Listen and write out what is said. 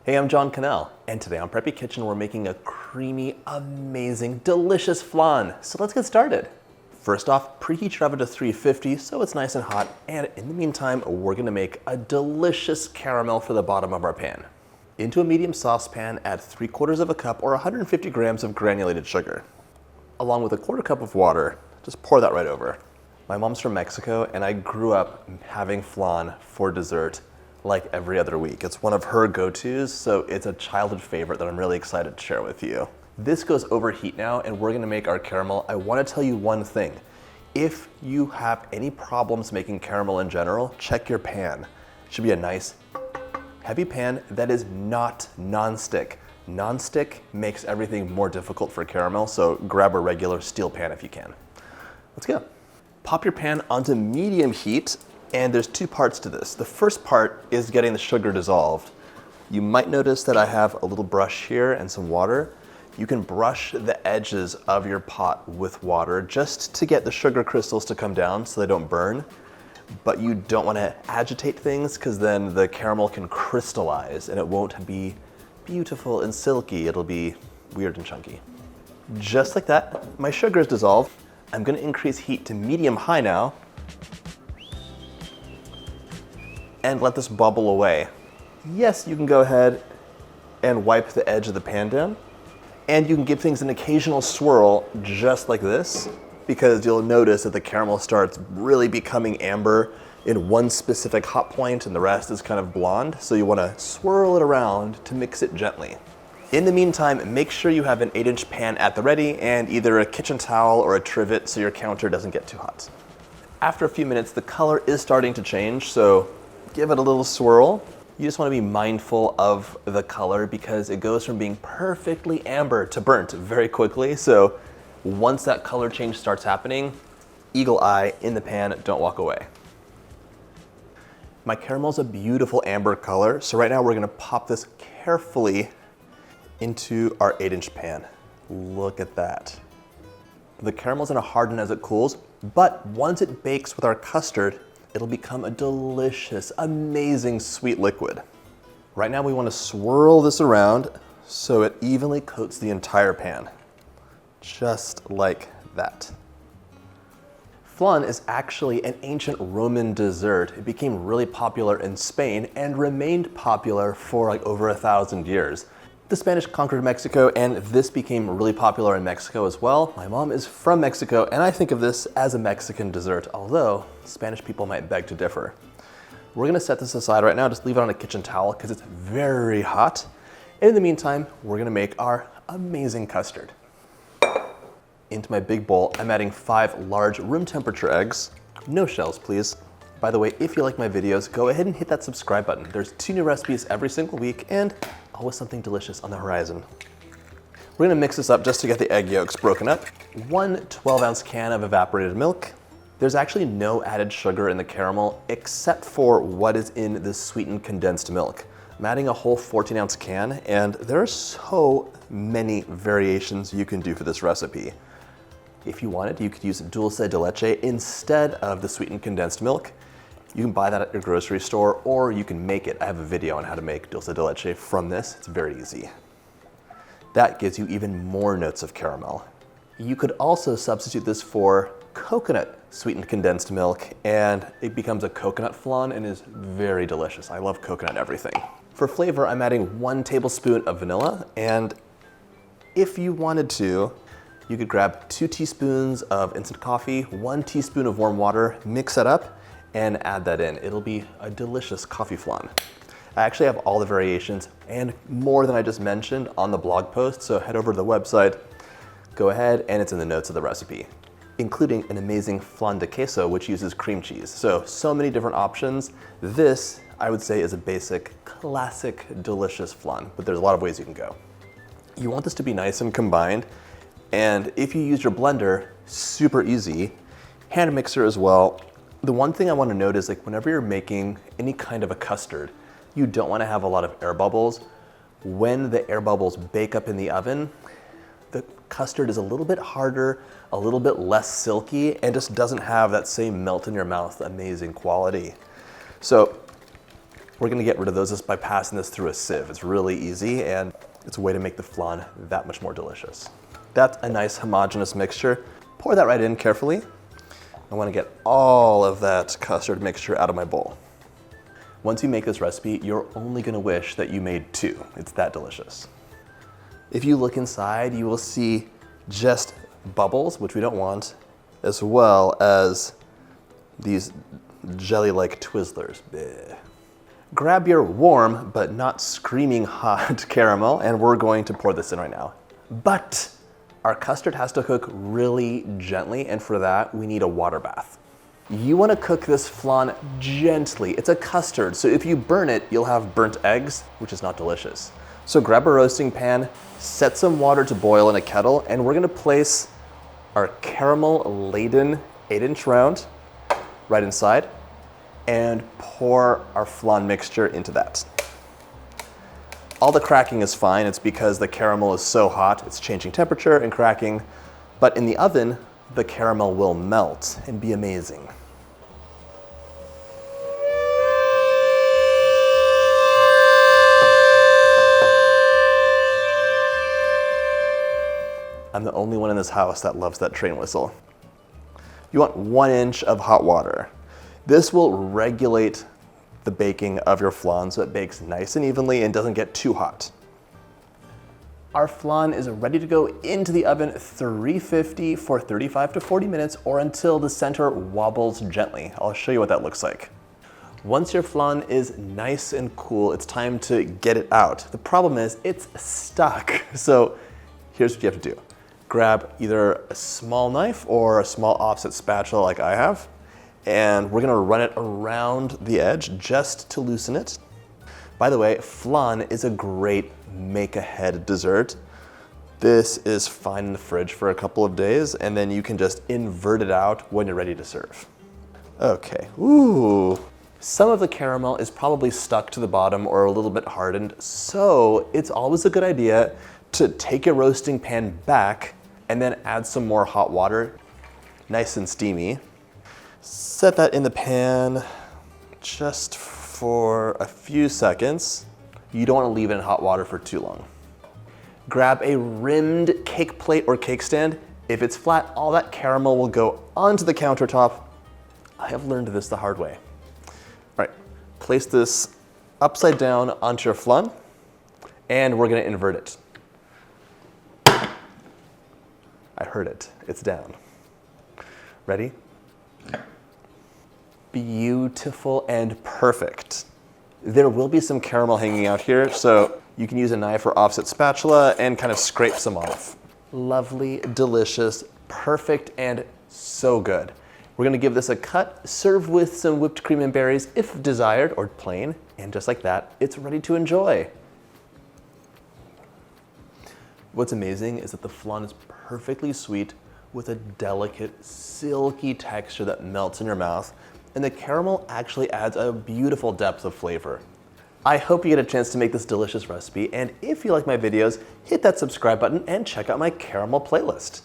Hey, I'm John Cannell, and today on Preppy Kitchen we're making a creamy, amazing, delicious flan. So let's get started. First off, preheat your oven to 350 so it's nice and hot, and in the meantime, we're gonna make a delicious caramel for the bottom of our pan. Into a medium saucepan, add 3/4 of a cup or 150 grams of granulated sugar. Along with a 1/4 cup of water, just pour that right over. My mom's from Mexico, and I grew up having flan for dessert like every other week. It's one of her go-tos, so it's a childhood favorite that I'm really excited to share with you. This goes over heat now, and we're gonna make our caramel. I wanna tell you one thing. If you have any problems making caramel in general, check your pan. It should be a nice, heavy pan that is not non-stick. Non-stick makes everything more difficult for caramel, so grab a regular steel pan if you can. Let's go. Pop your pan onto medium heat, and there's two parts to this. The first part is getting the sugar dissolved. You might notice that I have a little brush here and some water. You can brush the edges of your pot with water just to get the sugar crystals to come down so they don't burn. But you don't want to agitate things because then the caramel can crystallize and it won't be beautiful and silky. It'll be weird and chunky. Just like that, my sugar is dissolved. I'm going to increase heat to medium-high now and let this bubble away. Yes, you can go ahead and wipe the edge of the pan down, and you can give things an occasional swirl just like this, because you'll notice that the caramel starts really becoming amber in one specific hot point and the rest is kind of blonde, so you want to swirl it around to mix it gently. In the meantime, make sure you have an 8-inch pan at the ready and either a kitchen towel or a trivet so your counter doesn't get too hot. After a few minutes, the color is starting to change, so give it a little swirl. You just want to be mindful of the color because it goes from being perfectly amber to burnt very quickly. So once that color change starts happening, eagle eye in the pan, don't walk away. My caramel's a beautiful amber color. So right now we're gonna pop this carefully into our 8-inch pan. Look at that. The caramel's gonna harden as it cools, but once it bakes with our custard, it'll become a delicious, amazing sweet liquid. Right now we want to swirl this around so it evenly coats the entire pan. Just like that. Flan is actually an ancient Roman dessert. It became really popular in Spain and remained popular for like over 1,000 years. The Spanish conquered Mexico, and this became really popular in Mexico as well. My mom is from Mexico, and I think of this as a Mexican dessert, although Spanish people might beg to differ. We're gonna set this aside right now, just leave it on a kitchen towel because it's very hot. And in the meantime, we're gonna make our amazing custard. Into my big bowl, I'm adding 5 large room temperature eggs. No shells, please. By the way, if you like my videos, go ahead and hit that subscribe button. There's 2 new recipes every single week and always something delicious on the horizon. We're gonna mix this up just to get the egg yolks broken up. 1 12-ounce can of evaporated milk. There's actually no added sugar in the caramel except for what is in this sweetened condensed milk. I'm adding a whole 14-ounce can, and there are so many variations you can do for this recipe. If you wanted, you could use dulce de leche instead of the sweetened condensed milk. You can buy that at your grocery store, or you can make it. I have a video on how to make dulce de leche from this. It's very easy. That gives you even more notes of caramel. You could also substitute this for coconut sweetened condensed milk, and it becomes a coconut flan and is very delicious. I love coconut everything. For flavor, I'm adding 1 tablespoon of vanilla, and if you wanted to, you could grab 2 teaspoons of instant coffee, 1 teaspoon of warm water, mix it up, and add that in. It'll be a delicious coffee flan. I actually have all the variations and more than I just mentioned on the blog post, so head over to the website, go ahead, and it's in the notes of the recipe, including an amazing flan de queso, which uses cream cheese. So many different options. This, I would say, is a basic, classic, delicious flan, but there's a lot of ways you can go. You want this to be nice and combined, and if you use your blender, super easy. Hand mixer as well. The one thing I want to note is, like, whenever you're making any kind of a custard, you don't want to have a lot of air bubbles. When the air bubbles bake up in the oven, the custard is a little bit harder, a little bit less silky, and just doesn't have that same melt in your mouth amazing quality. So We're gonna get rid of those just by passing this through a sieve. It's really easy, and it's a way to make the flan that much more delicious. That's a nice homogeneous mixture. Pour that right in carefully. I wanna get all of that custard mixture out of my bowl. Once you make this recipe, you're only gonna wish that you made 2. It's that delicious. If you look inside, you will see just bubbles, which we don't want, as well as these jelly-like Twizzlers. Bleh. Grab your warm, but not screaming hot caramel, and we're going to pour this in right now. But our custard has to cook really gently, and for that, we need a water bath. You wanna cook this flan gently. It's a custard, so if you burn it, you'll have burnt eggs, which is not delicious. So grab a roasting pan, set some water to boil in a kettle, and we're gonna place our caramel-laden 8-inch round right inside, and pour our flan mixture into that. All the cracking is fine. It's because the caramel is so hot, it's changing temperature and cracking. But in the oven, the caramel will melt and be amazing. I'm the only one in this house that loves that train whistle. You want 1 inch of hot water. This will regulate the baking of your flan so it bakes nice and evenly and doesn't get too hot. Our flan is ready to go into the oven 350 for 35 to 40 minutes or until the center wobbles gently. I'll show you what that looks like. Once your flan is nice and cool, it's time to get it out. The problem is it's stuck. So here's what you have to do. Grab either a small knife or a small offset spatula like I have, and we're gonna run it around the edge just to loosen it. By the way, flan is a great make-ahead dessert. This is fine in the fridge for a couple of days, and then you can just invert it out when you're ready to serve. Okay, ooh. Some of the caramel is probably stuck to the bottom or a little bit hardened, so it's always a good idea to take your roasting pan back and then add some more hot water, nice and steamy. Set that in the pan just for a few seconds. You don't want to leave it in hot water for too long. Grab a rimmed cake plate or cake stand. If it's flat, all that caramel will go onto the countertop. I have learned this the hard way. All right, place this upside down onto your flan, and we're gonna invert it. I heard it, it's down. Ready? Beautiful and perfect. There will be some caramel hanging out here, so you can use a knife or offset spatula and kind of scrape some off. Lovely, delicious, perfect, and so good. We're gonna give this a cut, serve with some whipped cream and berries if desired, or plain, and just like that, it's ready to enjoy. What's amazing is that the flan is perfectly sweet with a delicate, silky texture that melts in your mouth, and the caramel actually adds a beautiful depth of flavor. I hope you get a chance to make this delicious recipe, and if you like my videos, hit that subscribe button and check out my caramel playlist.